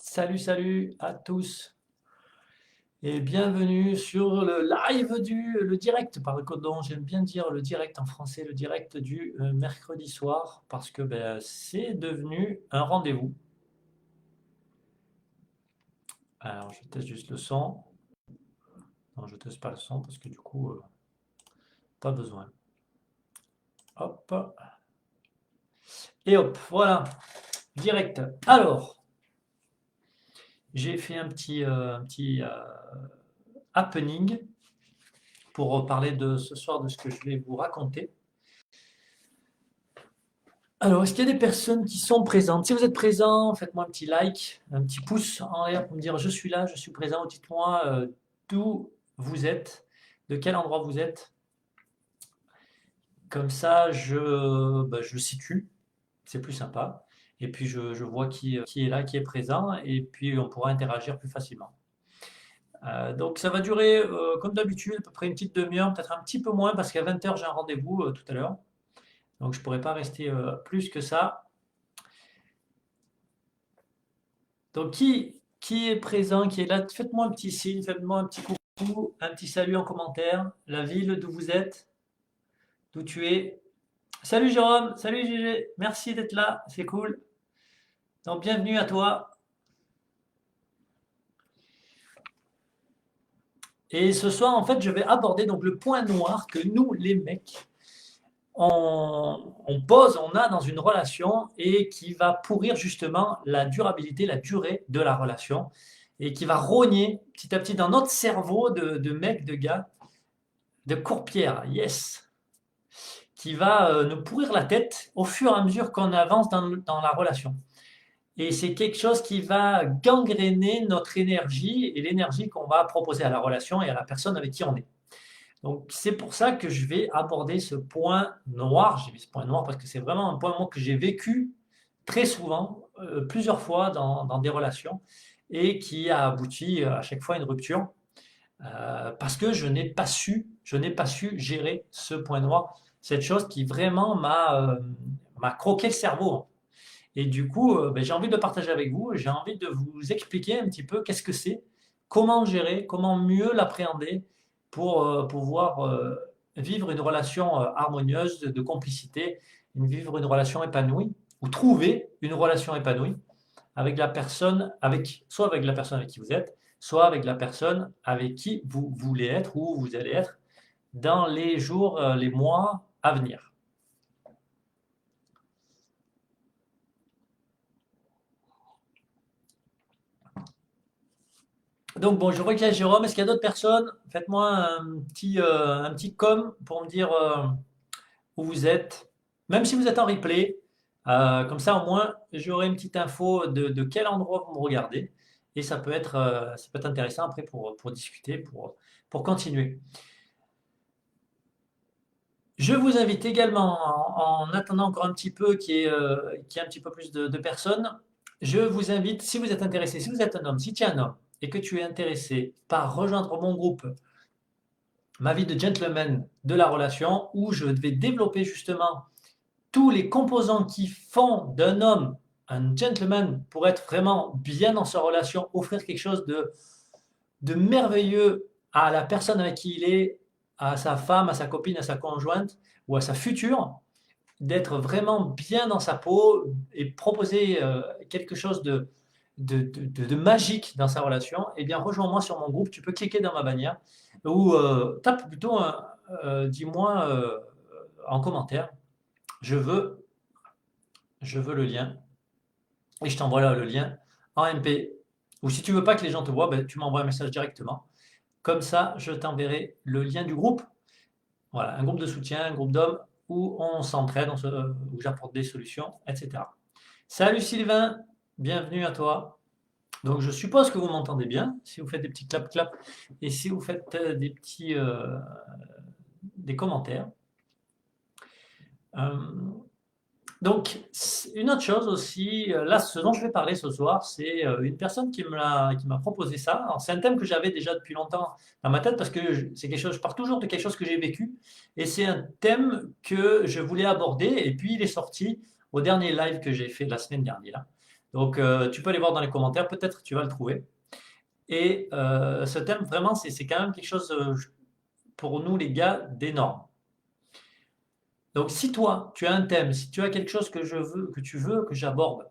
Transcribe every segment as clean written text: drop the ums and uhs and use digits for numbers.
Salut, salut à tous et bienvenue sur le live le direct, pardon, j'aime bien dire le direct en français, le direct du mercredi soir parce que c'est devenu un rendez-vous. Alors, je teste juste le son. Non, je teste pas le son parce que du coup, pas besoin. Hop, et hop, voilà, direct. Alors, j'ai fait un petit happening pour parler de ce soir de ce que je vais vous raconter. Alors, est-ce qu'il y a des personnes qui sont présentes? Si vous êtes présent, faites-moi un petit like, un petit pouce en l'air pour me dire je suis là, je suis présent. Dites-moi d'où vous êtes, de quel endroit vous êtes. Comme ça, je situe, c'est plus sympa. Et puis, je vois qui est là, qui est présent, et puis on pourra interagir plus facilement. Donc, ça va durer, comme d'habitude, à peu près une petite demi-heure, peut-être un petit peu moins, parce qu'à 20h, j'ai un rendez-vous tout à l'heure. Donc, je ne pourrai pas rester plus que ça. Donc, qui est présent, qui est là? Faites-moi un petit signe, faites-moi un petit coucou, un petit salut en commentaire. La ville d'où vous êtes, d'où tu es. Salut Jérôme, salut Gégé, merci d'être là, c'est cool. Donc, bienvenue à toi. Et ce soir, en fait, je vais aborder donc le point noir que nous, les mecs, on a dans une relation et qui va pourrir justement la durabilité, la durée de la relation et qui va rogner petit à petit dans notre cerveau de mec, de gars, de courtière, yes, qui va nous pourrir la tête au fur et à mesure qu'on avance dans la relation. Et c'est quelque chose qui va gangréner notre énergie et l'énergie qu'on va proposer à la relation et à la personne avec qui on est. Donc c'est pour ça que je vais aborder ce point noir. J'ai mis ce point noir parce que c'est vraiment un point que j'ai vécu très souvent, plusieurs fois dans des relations et qui a abouti à chaque fois à une rupture. Parce que je n'ai pas su gérer ce point noir, cette chose qui vraiment m'a croqué le cerveau. Et du coup, j'ai envie de le partager avec vous, j'ai envie de vous expliquer un petit peu qu'est-ce que c'est, comment gérer, comment mieux l'appréhender pour pouvoir vivre une relation harmonieuse, de complicité, vivre une relation épanouie, ou trouver une relation épanouie avec la personne, soit avec la personne avec qui vous êtes, soit avec la personne avec qui vous voulez être ou vous allez être dans les jours, les mois à venir. Donc bon, je vois qu'il y a Jérôme. Est-ce qu'il y a d'autres personnes? Faites-moi un petit com pour me dire où vous êtes. Même si vous êtes en replay, comme ça au moins j'aurai une petite info de quel endroit vous me regardez. Et ça peut être intéressant après pour discuter, pour continuer. Je vous invite également, en attendant encore un petit peu qu'il y ait un petit peu plus de personnes, je vous invite, si vous êtes intéressé, si vous êtes un homme, si tu es un homme et que tu es intéressé par rejoindre mon groupe, ma vie de gentleman de la relation, où je vais développer justement tous les composants qui font d'un homme un gentleman pour être vraiment bien dans sa relation, offrir quelque chose de merveilleux à la personne avec qui il est, à sa femme, à sa copine, à sa conjointe ou à sa future, d'être vraiment bien dans sa peau et proposer quelque chose de magique dans sa relation, eh bien rejoins-moi sur mon groupe, tu peux cliquer dans ma bannière ou tape plutôt, dis-moi en commentaire, je veux, je veux le lien et je t'envoie là le lien en MP. Ou si tu veux pas que les gens te voient, ben, tu m'envoies un message directement. Comme ça, je t'enverrai le lien du groupe. Voilà, un groupe de soutien, un groupe d'hommes où on s'entraide, où j'apporte des solutions, etc. Salut Sylvain, bienvenue à toi. Donc je suppose que vous m'entendez bien, si vous faites des petits clap-clap et si vous faites des commentaires. Euh, donc une autre chose aussi, là ce dont je vais parler ce soir, c'est une personne qui m'a proposé ça. C'est un thème que j'avais déjà depuis longtemps dans ma tête parce que c'est quelque chose, je pars toujours de quelque chose que j'ai vécu et c'est un thème que je voulais aborder et puis il est sorti au dernier live que j'ai fait la semaine dernière. Donc, tu peux aller voir dans les commentaires, peut-être tu vas le trouver. Et ce thème, vraiment, c'est quand même quelque chose, pour nous les gars, d'énorme. Donc, si toi, tu as un thème, si tu as quelque chose que tu veux que j'aborde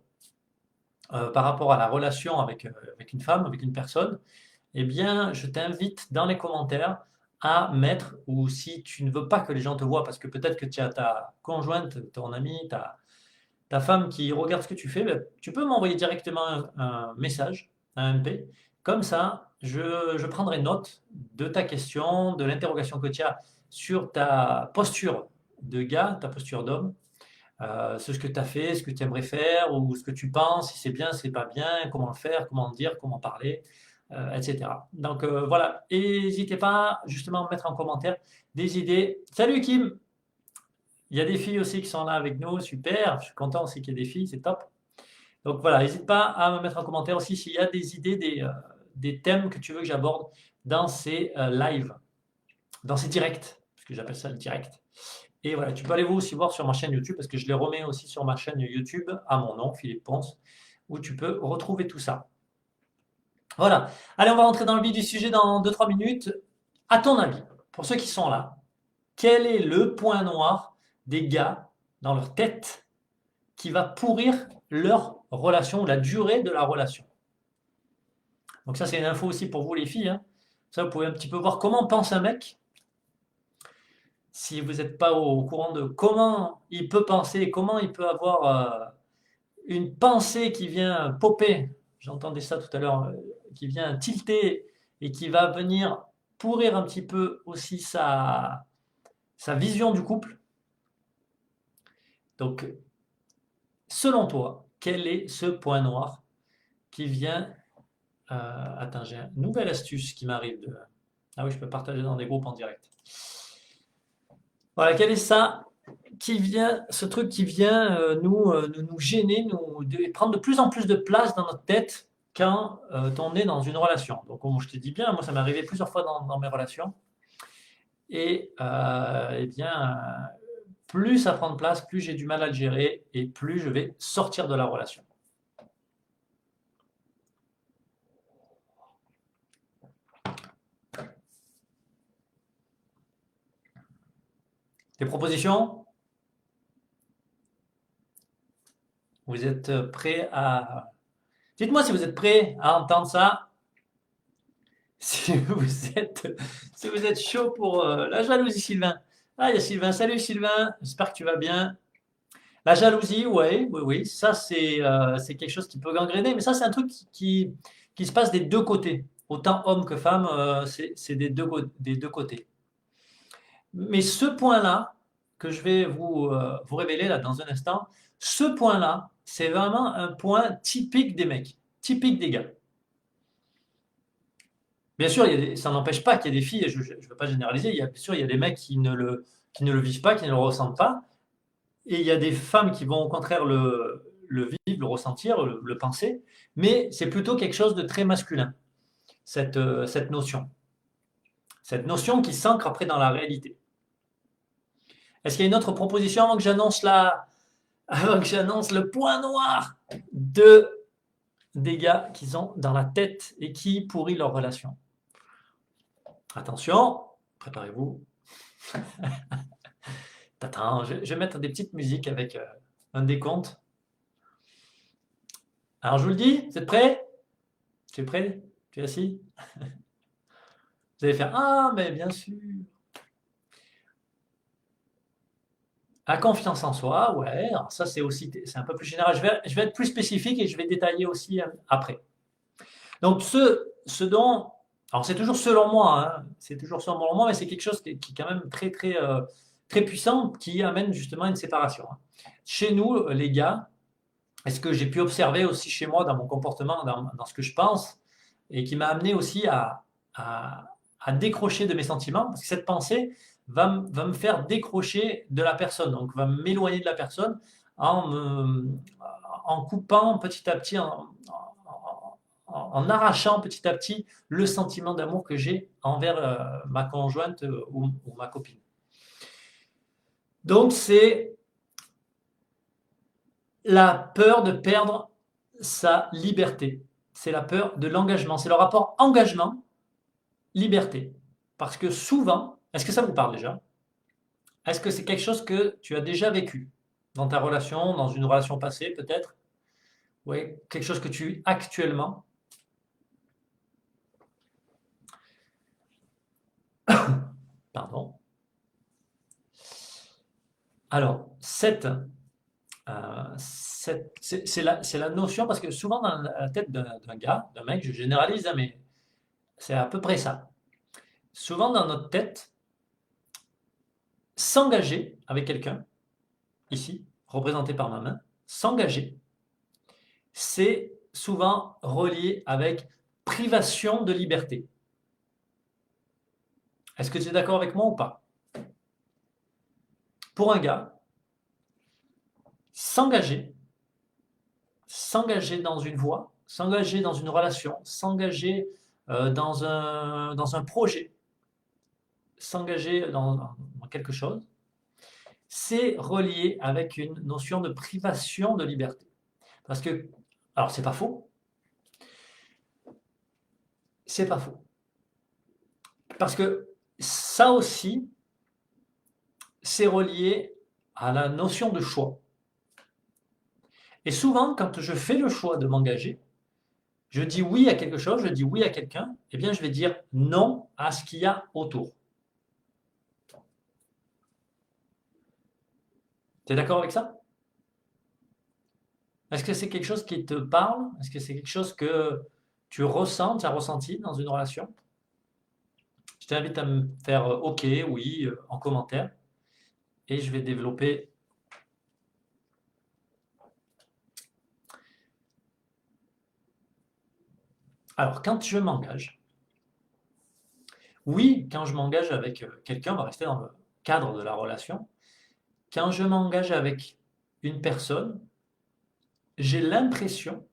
par rapport à la relation avec une femme, avec une personne, eh bien, je t'invite dans les commentaires à mettre, ou si tu ne veux pas que les gens te voient, parce que peut-être que tu as ta conjointe, ton ami, ta femme qui regarde ce que tu fais, ben, tu peux m'envoyer directement un message, un MP. Comme ça, je prendrai note de ta question, de l'interrogation que tu as sur ta posture de gars, ta posture d'homme, ce que tu as fait, ce que tu aimerais faire, ou ce que tu penses, si c'est bien, si c'est pas bien, comment le faire, comment le dire, comment parler, etc. Donc voilà, et n'hésitez pas justement à mettre en commentaire des idées. Salut Kim, il y a des filles aussi qui sont là avec nous, super, je suis content aussi qu'il y ait des filles, c'est top. Donc voilà, n'hésite pas à me mettre en commentaire aussi s'il y a des idées, des thèmes que tu veux que j'aborde dans ces lives, dans ces directs, parce que j'appelle ça le direct. Et voilà, tu peux aller vous aussi voir sur ma chaîne YouTube, parce que je les remets aussi sur ma chaîne YouTube à mon nom, Philippe Ponce, où tu peux retrouver tout ça. Voilà. Allez, on va rentrer dans le vif du sujet dans 2-3 minutes. À ton avis, pour ceux qui sont là, quel est le point noir des gars dans leur tête qui va pourrir leur relation, la durée de la relation? Donc ça, c'est une info aussi pour vous les filles, hein. Ça, vous pouvez un petit peu voir comment pense un mec. Si vous n'êtes pas au courant de comment il peut penser, comment il peut avoir une pensée qui vient popper, j'entendais ça tout à l'heure, qui vient tilter et qui va venir pourrir un petit peu aussi sa vision du couple. Donc, selon toi, quel est ce point noir qui vient... attends, j'ai une nouvelle astuce qui m'arrive de... Ah oui, je peux partager dans des groupes en direct. Voilà, quel est ça qui vient, ce truc qui vient nous gêner, prendre de plus en plus de place dans notre tête quand on est dans une relation. Donc, comme je te dis bien, moi, ça m'est arrivé plusieurs fois dans mes relations. Et eh bien, plus ça prend de place, plus j'ai du mal à le gérer et plus je vais sortir de la relation. Des propositions? Vous êtes prêts à... Dites-moi si vous êtes prêts à entendre ça. Si si vous êtes chaud pour la jalousie, Sylvain. Ah, il y a Sylvain. Salut Sylvain, j'espère que tu vas bien. La jalousie, ouais, oui, oui, ça c'est quelque chose qui peut gangréner, mais ça c'est un truc qui se passe des deux côtés. Autant homme que femme, c'est des deux côtés. Mais ce point-là, que je vais vous révéler là dans un instant, ce point-là, c'est vraiment un point typique des mecs, typique des gars. Bien sûr, ça n'empêche pas qu'il y ait des filles, et je ne veux pas généraliser, bien sûr, il y a des mecs qui ne le vivent pas, qui ne le ressentent pas, et il y a des femmes qui vont au contraire le vivre, le ressentir, le penser, mais c'est plutôt quelque chose de très masculin, cette notion. Cette notion qui s'ancre après dans la réalité. Est-ce qu'il y a une autre proposition avant que avant que j'annonce le point noir des gars qu'ils ont dans la tête et qui pourrit leur relation? Attention, préparez-vous. Attends, je vais mettre des petites musiques avec un décompte. Alors je vous le dis, vous êtes prêts? Tu es prêt? Tu es assis? Vous allez faire ah, mais bien sûr. La confiance en soi, ouais, alors ça c'est un peu plus général. Je vais être plus spécifique et je vais détailler aussi après. Donc ce dont, alors c'est toujours selon moi, hein, c'est toujours selon moi, mais c'est quelque chose qui est quand même très puissant, qui amène justement une séparation, hein. Chez nous, les gars, et ce que j'ai pu observer aussi chez moi dans mon comportement, dans ce que je pense, et qui m'a amené aussi à, à décrocher de mes sentiments, parce que cette pensée va me faire décrocher de la personne, donc va m'éloigner de la personne en coupant petit à petit, en arrachant petit à petit le sentiment d'amour que j'ai envers ma conjointe ou ma copine. Donc c'est la peur de perdre sa liberté. C'est la peur de l'engagement. C'est le rapport engagement-liberté. Parce que souvent, est-ce que ça vous parle déjà? Est-ce que c'est quelque chose que tu as déjà vécu dans ta relation, dans une relation passée peut-être? Oui, quelque chose que tu vis actuellement? Pardon. Alors, c'est la notion, parce que souvent dans la tête d'un gars, d'un mec, je généralise, hein, mais c'est à peu près ça. Souvent dans notre tête, s'engager avec quelqu'un, ici, représenté par ma main, s'engager, c'est souvent relié avec privation de liberté. Est-ce que tu es d'accord avec moi ou pas? Pour un gars, s'engager, s'engager dans une voie, s'engager dans une relation, s'engager dans un projet, s'engager dans quelque chose, c'est relié avec une notion de privation de liberté. Parce que, alors c'est pas faux, c'est pas faux. Parce que ça aussi, c'est relié à la notion de choix. Et souvent, quand je fais le choix de m'engager, je dis oui à quelque chose, je dis oui à quelqu'un, eh bien je vais dire non à ce qu'il y a autour. Tu es d'accord avec ça? Est-ce que c'est quelque chose qui te parle? Est-ce que c'est quelque chose que tu ressens, tu as ressenti dans une relation? Je t'invite à me faire OK, oui, en commentaire, et je vais développer. Alors, quand je m'engage, oui, quand je m'engage avec quelqu'un, on va rester dans le cadre de la relation. Quand je m'engage avec une personne, j'ai l'impression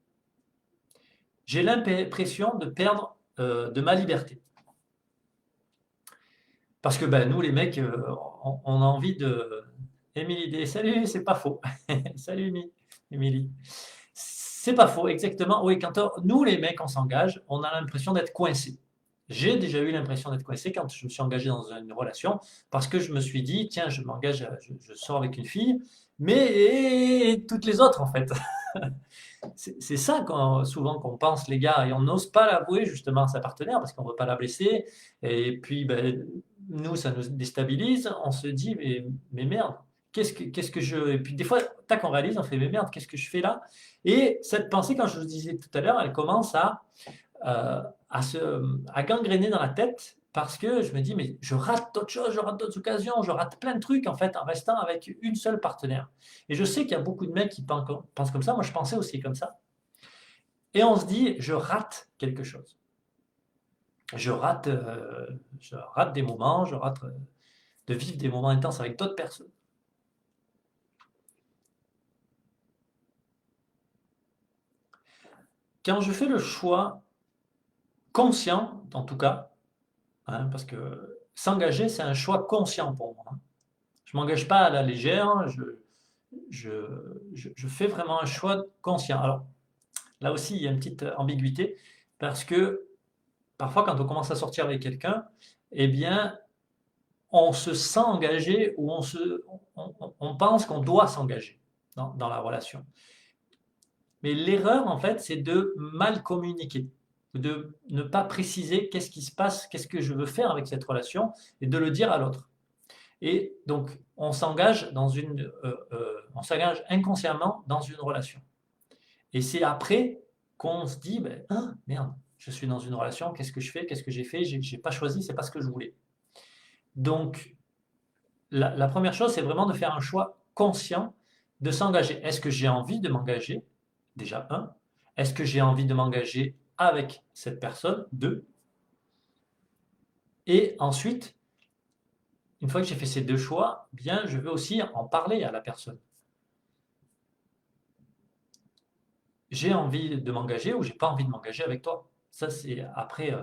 de perdre de ma liberté. Parce que ben, nous, les mecs, on a envie de. Émilie, salut, c'est pas faux. Salut, Émilie. C'est pas faux, exactement. Oui, nous, les mecs, on s'engage, on a l'impression d'être coincé. J'ai déjà eu l'impression d'être coincé quand je me suis engagé dans une relation, parce que je me suis dit, tiens, je m'engage, je sors avec une fille, mais et toutes les autres, en fait. C'est ça souvent qu'on pense, les gars, et on n'ose pas l'avouer justement à sa partenaire parce qu'on ne veut pas la blesser. Et puis, ben, nous, ça nous déstabilise. On se dit, mais merde, qu'est-ce que je. Et puis, des fois, tac, on réalise, on fait, mais merde, qu'est-ce que je fais là? Et cette pensée, quand je vous disais tout à l'heure, elle commence euh, à gangréner dans la tête parce que je me dis, mais je rate d'autres choses, je rate d'autres occasions, je rate plein de trucs en fait en restant avec une seule partenaire. Et je sais qu'il y a beaucoup de mecs qui pensent comme ça, moi je pensais aussi comme ça. Et on se dit, je rate quelque chose. Je rate, je rate des moments, je rate de vivre des moments intenses avec d'autres personnes. Quand je fais le choix conscient, en tout cas, hein, parce que s'engager, c'est un choix conscient pour moi. Hein. Je ne m'engage pas à la légère, je, je fais vraiment un choix conscient. Alors, là aussi, il y a une petite ambiguïté, parce que parfois, quand on commence à sortir avec quelqu'un, eh bien, on se sent engagé ou on pense qu'on doit s'engager dans la relation. Mais l'erreur, en fait, c'est de mal communiquer, de ne pas préciser qu'est-ce qui se passe, qu'est-ce que je veux faire avec cette relation, et de le dire à l'autre. Et donc, on s'engage inconsciemment dans une relation. Et c'est après qu'on se dit, ben, ah, merde, je suis dans une relation, qu'est-ce que je fais, qu'est-ce que j'ai fait, j'ai pas choisi, c'est pas ce que je voulais. Donc, la première chose, c'est vraiment de faire un choix conscient de s'engager. Est-ce que j'ai envie de m'engager? Déjà, un. Est-ce que j'ai envie de m'engager avec cette personne? Deux. Et ensuite, une fois que j'ai fait ces deux choix, bien, je vais aussi en parler à la personne. J'ai envie de m'engager ou j'ai pas envie de m'engager avec toi. Ça, c'est après,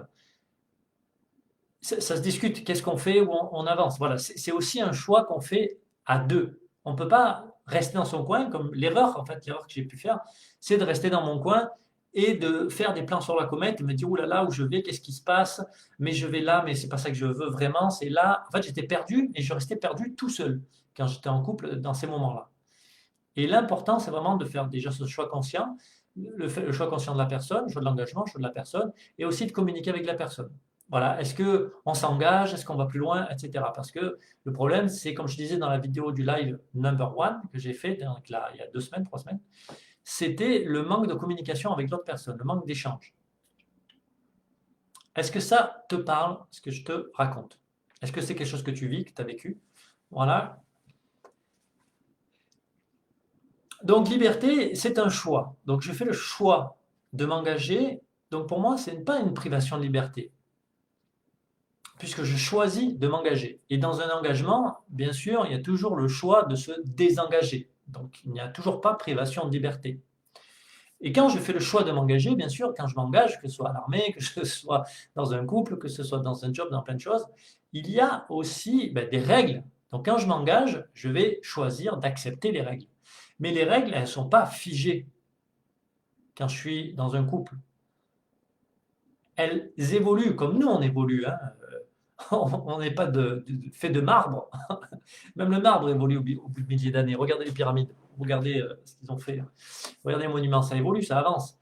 ça se discute. Qu'est-ce qu'on fait ou on avance? Voilà, c'est aussi un choix qu'on fait à deux. On ne peut pas rester dans son coin, comme l'erreur, en fait, l'erreur que j'ai pu faire, c'est de rester dans mon coin et de faire des plans sur la comète et me dire, oulala, où je vais, qu'est-ce qui se passe, mais je vais là, mais c'est pas ça que je veux vraiment, c'est là. En fait, j'étais perdu et je restais perdu tout seul quand j'étais en couple dans ces moments-là. Et l'important, c'est vraiment de faire déjà ce choix conscient, le choix conscient de la personne, le choix de l'engagement, le choix de la personne, et aussi de communiquer avec la personne. Voilà, est-ce qu'on s'engage, est-ce qu'on va plus loin, etc. Parce que le problème, c'est comme je disais dans la vidéo du live number one que j'ai fait donc là, il y a 2 semaines, 3 semaines, c'était le manque de communication avec l'autre personne, le manque d'échange. Est-ce que ça te parle, ce que je te raconte? Est-ce que c'est quelque chose que tu vis, que tu as vécu? Voilà. Donc liberté, c'est un choix. Donc je fais le choix de m'engager. Donc pour moi, ce n'est pas une privation de liberté, puisque je choisis de m'engager. Et dans un engagement, bien sûr, il y a toujours le choix de se désengager. Donc il n'y a toujours pas privation de liberté. Et quand je fais le choix de m'engager, bien sûr, quand je m'engage, que ce soit à l'armée, que ce soit dans un couple, que ce soit dans un job, dans plein de choses, il y a aussi des règles. Donc quand je m'engage, je vais choisir d'accepter les règles. Mais les règles, elles ne sont pas figées quand je suis dans un couple. Elles évoluent comme nous on évolue. Hein. On n'est pas fait de marbre. Même le marbre évolue au bout de milliers d'années. Regardez les pyramides, regardez ce qu'ils ont fait. Regardez les monuments, ça évolue, ça avance.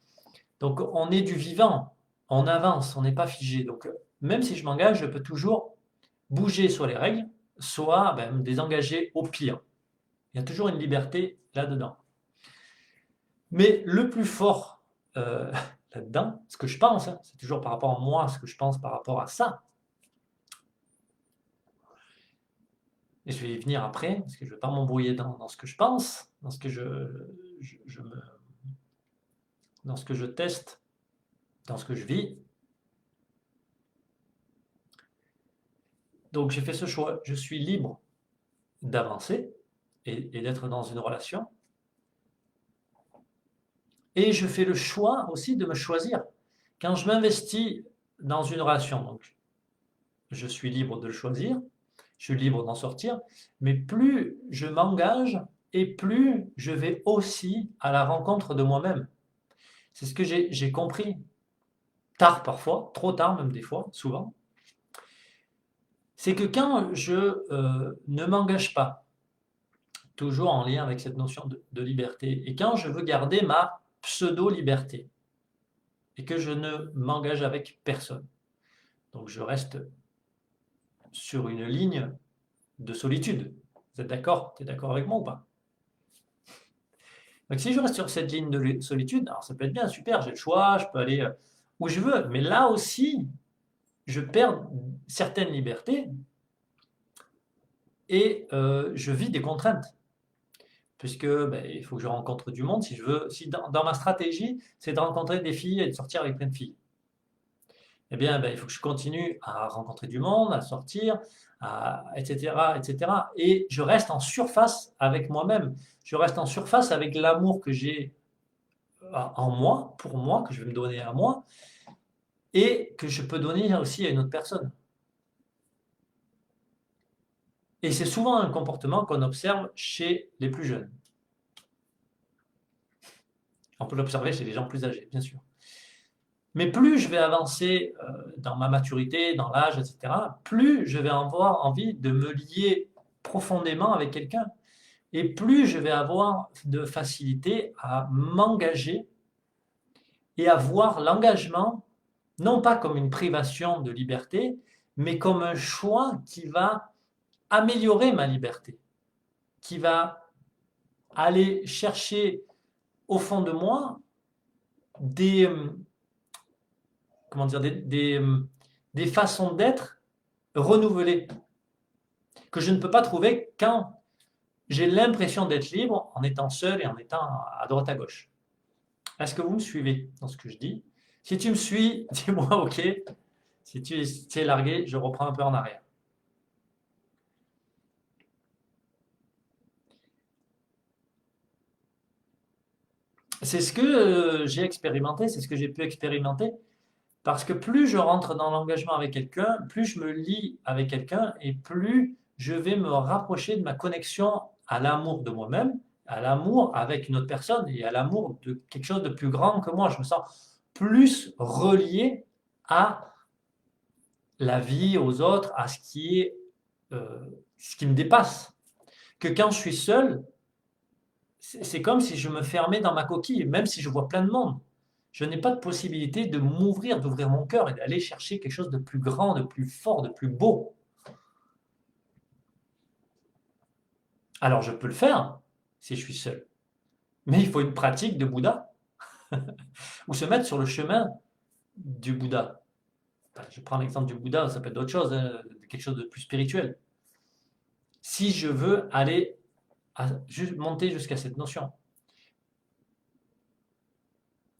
Donc on est du vivant, on avance, on n'est pas figé. Donc même si je m'engage, je peux toujours bouger sur les règles, soit me désengager au pire. Il y a toujours une liberté là-dedans. Mais le plus fort là-dedans, ce que je pense, hein, c'est toujours par rapport à moi, ce que je pense par rapport à ça. Et je vais y venir après, parce que je ne vais pas m'embrouiller dans ce que je pense, dans ce que dans ce que je teste, dans ce que je vis. Donc j'ai fait ce choix, je suis libre d'avancer et d'être dans une relation. Et je fais le choix aussi de me choisir. Quand je m'investis dans une relation, donc je suis libre de le choisir, je suis libre d'en sortir, mais plus je m'engage et plus je vais aussi à la rencontre de moi-même. C'est ce que j'ai compris, tard parfois, trop tard même des fois, souvent. C'est que quand je ne m'engage pas, toujours en lien avec cette notion de liberté, et quand je veux garder ma pseudo-liberté, et que je ne m'engage avec personne, donc je reste sur une ligne de solitude. Vous êtes d'accord? Tu es d'accord avec moi ou pas? Donc si je reste sur cette ligne de solitude, alors ça peut être bien, super, j'ai le choix, je peux aller où je veux, mais là aussi, je perds certaines libertés et je vis des contraintes. Puisque il faut que je rencontre du monde si je veux. Si dans ma stratégie, c'est de rencontrer des filles et de sortir avec plein de filles. Eh bien, il faut que je continue à rencontrer du monde, à sortir, etc., etc. Et je reste en surface avec moi-même. Je reste en surface avec l'amour que j'ai en moi, pour moi, que je vais me donner à moi, et que je peux donner aussi à une autre personne. Et c'est souvent un comportement qu'on observe chez les plus jeunes. On peut l'observer chez les gens plus âgés, bien sûr. Mais plus je vais avancer dans ma maturité, dans l'âge, etc., plus je vais avoir envie de me lier profondément avec quelqu'un. Et plus je vais avoir de facilité à m'engager et à voir l'engagement, non pas comme une privation de liberté, mais comme un choix qui va améliorer ma liberté, qui va aller chercher au fond de moi des, comment dire, des façons d'être renouvelées, que je ne peux pas trouver quand j'ai l'impression d'être libre en étant seul et en étant à droite à gauche. Est-ce que vous me suivez dans ce que je dis? Si tu me suis, dis-moi OK. Si tu es largué, je reprends un peu en arrière. C'est ce que j'ai expérimenté, c'est ce que j'ai pu expérimenter. Parce que plus je rentre dans l'engagement avec quelqu'un, plus je me lie avec quelqu'un et plus je vais me rapprocher de ma connexion à l'amour de moi-même à l'amour avec une autre personne et à l'amour de quelque chose de plus grand que moi. Je me sens plus relié à la vie, aux autres, à ce qui me dépasse. Que quand je suis seul, c'est comme si je me fermais dans ma coquille, même si je vois plein de monde. Je n'ai pas de possibilité de m'ouvrir, d'ouvrir mon cœur et d'aller chercher quelque chose de plus grand, de plus fort, de plus beau. Alors je peux le faire si je suis seul. Mais il faut une pratique de Bouddha ou se mettre sur le chemin du Bouddha. Enfin, je prends l'exemple du Bouddha, ça peut être d'autres choses, hein, quelque chose de plus spirituel. Si je veux aller monter jusqu'à cette notion,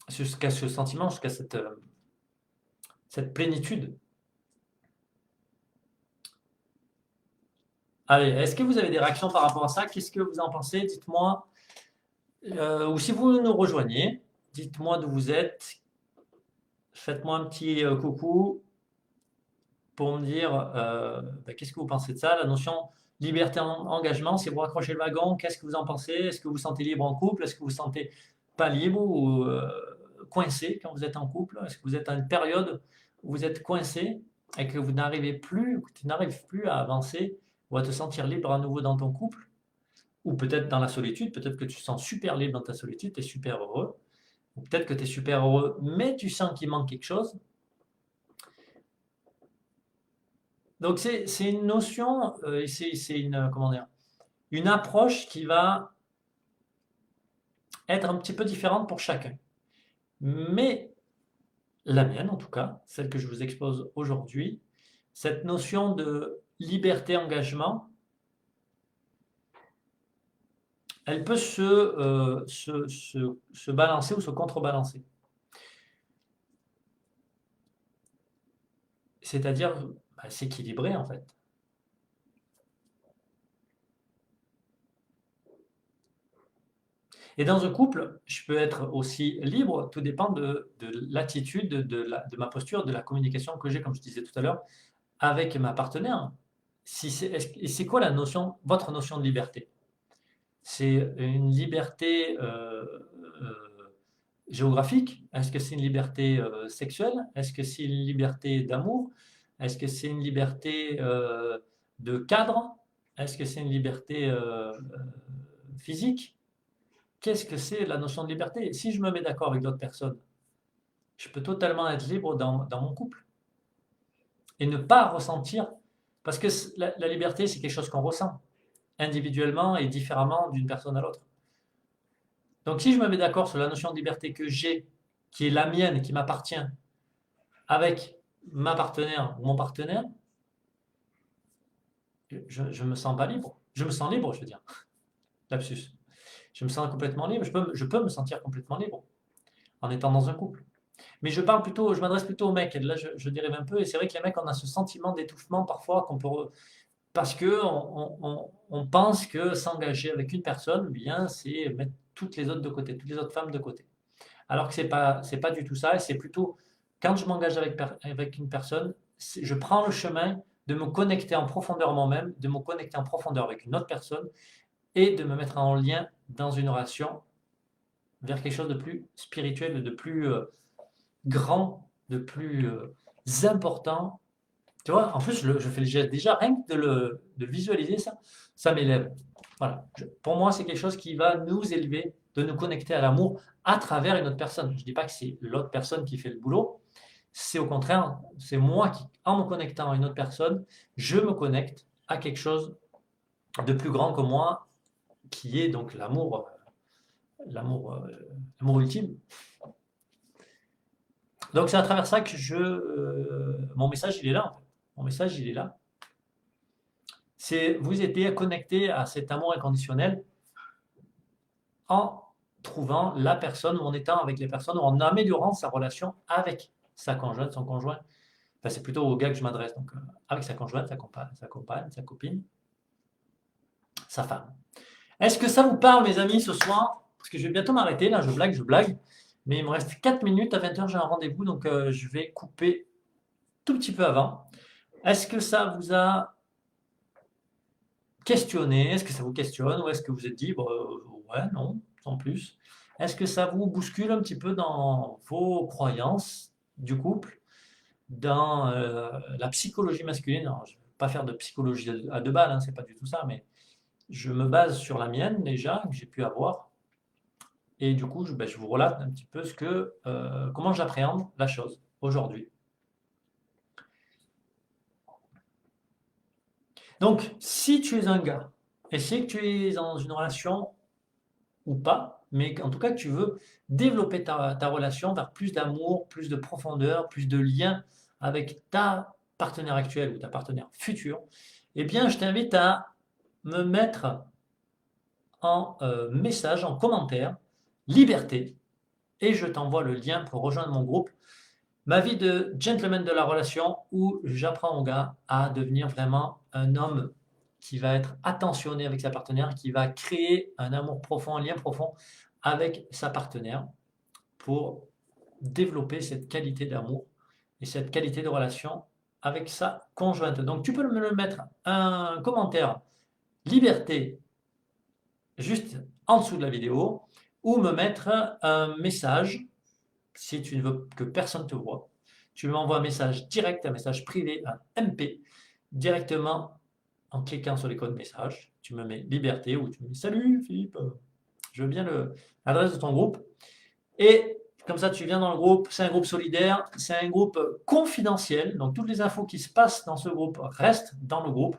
jusqu'à ce sentiment, jusqu'à cette plénitude. Allez, est-ce que vous avez des réactions par rapport à ça? Qu'est-ce que vous en pensez? Dites-moi. Ou si vous nous rejoignez, dites-moi d'où vous êtes. Faites-moi un petit coucou pour me dire qu'est-ce que vous pensez de ça, la notion liberté engagement, si vous raccrochez le wagon, qu'est-ce que vous en pensez? Est-ce que vous vous sentez libre en couple? Est-ce que vous vous sentez pas libre ou coincé quand vous êtes en couple? Est-ce que vous êtes à une période où vous êtes coincé et que vous n'arrivez plus, que tu n'arrives plus à avancer ou à te sentir libre à nouveau dans ton couple? Ou peut-être dans la solitude, peut-être que tu te sens super libre dans ta solitude, tu es super heureux. Ou peut-être que tu es super heureux, mais tu sens qu'il manque quelque chose. Donc c'est une notion, c'est une, comment dire, une approche qui va être un petit peu différente pour chacun. Mais la mienne, en tout cas, celle que je vous expose aujourd'hui, cette notion de liberté-engagement, elle peut se balancer ou se contrebalancer. C'est-à-dire s'équilibrer en fait. Et dans un couple, je peux être aussi libre, tout dépend de l'attitude, de ma posture, de la communication que j'ai, comme je disais tout à l'heure, avec ma partenaire. Et c'est quoi votre notion de liberté? C'est une liberté géographique? Est-ce que c'est une liberté sexuelle? Est-ce que c'est une liberté d'amour? Est-ce que c'est une liberté de cadre? Est-ce que c'est une liberté physique? Qu'est-ce que c'est la notion de liberté? Si je me mets d'accord avec d'autres personnes, je peux totalement être libre dans mon couple et ne pas ressentir, parce que la liberté, c'est quelque chose qu'on ressent individuellement et différemment d'une personne à l'autre. Donc si je me mets d'accord sur la notion de liberté que j'ai, qui est la mienne, qui m'appartient, avec ma partenaire ou mon partenaire, je me sens pas libre. Je me sens libre, je veux dire. Lapsus. Je me sens complètement libre. Je peux me sentir complètement libre en étant dans un couple. Mais je m'adresse plutôt aux mecs. Et là, je dérive un peu. Et c'est vrai que les mecs, on a ce sentiment d'étouffement parfois parce que on pense que s'engager avec une personne, bien, c'est mettre toutes les autres de côté, toutes les autres femmes de côté. Alors que c'est pas du tout ça. Et c'est plutôt quand je m'engage avec une personne, je prends le chemin de me connecter en profondeur moi-même, de me connecter en profondeur avec une autre personne et de me mettre en lien dans une relation vers quelque chose de plus spirituel, de plus grand, de plus important. Tu vois, en plus, je fais le geste déjà, rien que de visualiser ça, ça m'élève. Voilà. Pour moi, c'est quelque chose qui va nous élever, de nous connecter à l'amour à travers une autre personne. Je ne dis pas que c'est l'autre personne qui fait le boulot, c'est au contraire, c'est moi qui, en me connectant à une autre personne, je me connecte à quelque chose de plus grand que moi, qui est donc l'amour ultime. Donc c'est à travers ça que mon message il est là en fait. Mon message il est là. C'est vous aider à connecter à cet amour inconditionnel en trouvant la personne ou en étant avec les personnes ou en améliorant sa relation avec sa conjointe, son conjoint. Enfin, c'est plutôt au gars que je m'adresse, donc avec sa conjointe, sa compagne, sa copine, sa femme. Est-ce que ça vous parle mes amis ce soir? Parce que je vais bientôt m'arrêter, là je blague. Mais il me reste 4 minutes, à 20h j'ai un rendez-vous, donc je vais couper tout petit peu avant. Est-ce que ça vous a questionné? Est-ce que ça vous questionne? Ou est-ce que vous êtes dit, bon, Ouais, non, sans plus. Est-ce que ça vous bouscule un petit peu dans vos croyances du couple, dans la psychologie masculine? Alors, je ne vais pas faire de psychologie à deux balles, hein, c'est pas du tout ça, mais je me base sur la mienne déjà, que j'ai pu avoir. Et du coup, je vous relate un petit peu comment j'appréhende la chose aujourd'hui. Donc, si tu es un gars, et c'est que tu es dans une relation ou pas, mais en tout cas que tu veux développer ta relation vers plus d'amour, plus de profondeur, plus de lien avec ta partenaire actuelle ou ta partenaire future, eh bien, je t'invite à me mettre en message, en commentaire, liberté, et je t'envoie le lien pour rejoindre mon groupe, ma vie de gentleman de la relation, où j'apprends au gars à devenir vraiment un homme qui va être attentionné avec sa partenaire, qui va créer un amour profond, un lien profond avec sa partenaire pour développer cette qualité d'amour et cette qualité de relation avec sa conjointe. Donc tu peux me le mettre un commentaire liberté juste en dessous de la vidéo ou me mettre un message si tu ne veux que personne te voit. Tu m'envoies un message direct, un message privé, un MP, directement en cliquant sur l'icône message. Tu me mets liberté ou tu me dis salut Philippe, je veux bien l'adresse de ton groupe. Et comme ça, tu viens dans le groupe. C'est un groupe solidaire, c'est un groupe confidentiel. Donc, toutes les infos qui se passent dans ce groupe restent dans le groupe.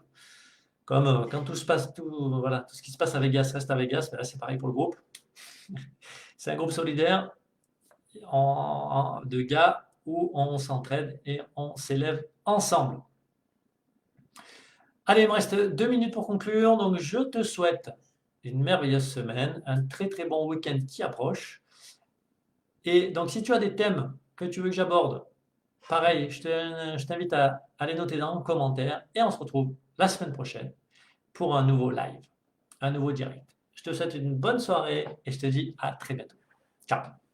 Comme quand tout se passe, voilà, tout ce qui se passe à Vegas reste à Vegas. Là, c'est pareil pour le groupe. C'est un groupe solidaire de gars où on s'entraide et on s'élève ensemble. Allez, il me reste 2 minutes pour conclure. Donc, je te souhaite une merveilleuse semaine, un très très bon week-end qui approche. Et donc, si tu as des thèmes que tu veux que j'aborde, pareil, je t'invite à les noter dans les commentaires et on se retrouve la semaine prochaine pour un nouveau live, un nouveau direct. Je te souhaite une bonne soirée et je te dis à très bientôt. Ciao!